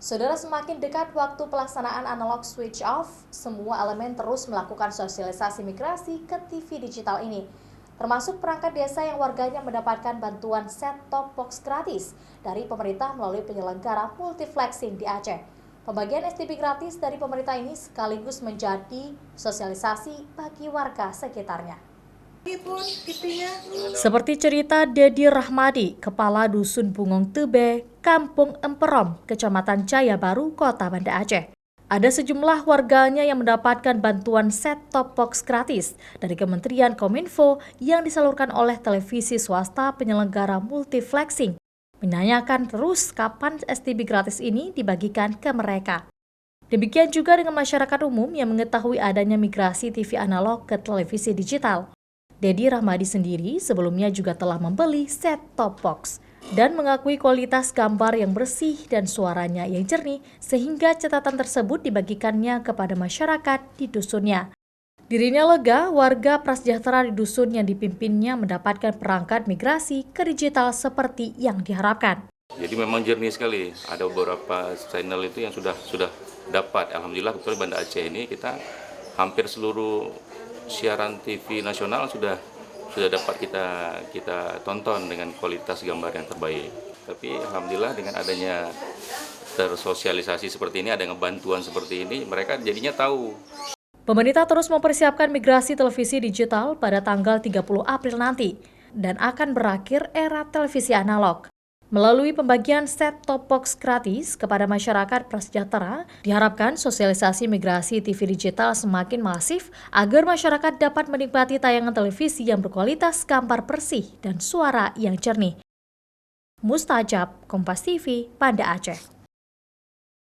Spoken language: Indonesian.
Saudara, semakin dekat waktu pelaksanaan analog switch off, semua elemen terus melakukan sosialisasi migrasi ke TV digital ini. Termasuk perangkat desa yang warganya mendapatkan bantuan set-top box gratis dari pemerintah melalui penyelenggara multiflexing di Aceh. Pembagian STB gratis dari pemerintah ini sekaligus menjadi sosialisasi bagi warga sekitarnya. Seperti cerita Dedi Rahmadi, Kepala Dusun Bungong Tebe, Kampung Emperom, Kecamatan Jaya Baru, Kota Banda Aceh. Ada sejumlah warganya yang mendapatkan bantuan set-top box gratis dari Kementerian Kominfo yang disalurkan oleh televisi swasta penyelenggara multiflexing. Menanyakan terus kapan STB gratis ini dibagikan ke mereka. Demikian juga dengan masyarakat umum yang mengetahui adanya migrasi TV analog ke televisi digital. Dedi Rahmadi sendiri sebelumnya juga telah membeli set-top box dan mengakui kualitas gambar yang bersih dan suaranya yang jernih sehingga catatan tersebut dibagikannya kepada masyarakat di dusunnya. Dirinya lega warga prasejahtera di dusun yang dipimpinnya mendapatkan perangkat migrasi ke digital seperti yang diharapkan. Jadi memang jernih sekali, ada beberapa channel itu yang sudah dapat. Alhamdulillah kebetulan Banda Aceh ini kita hampir seluruh siaran TV nasional sudah dapat kita tonton dengan kualitas gambar yang terbaik. Tapi alhamdulillah dengan adanya tersosialisasi seperti ini, ada bantuan seperti ini, mereka jadinya tahu. Pemerintah terus mempersiapkan migrasi televisi digital pada tanggal 30 April nanti dan akan berakhir era televisi analog. Melalui pembagian set-top box gratis kepada masyarakat prasejahtera, diharapkan sosialisasi migrasi TV digital semakin masif agar masyarakat dapat menikmati tayangan televisi yang berkualitas gambar bersih dan suara yang jernih. Mustajab, Kompas TV, Banda Aceh.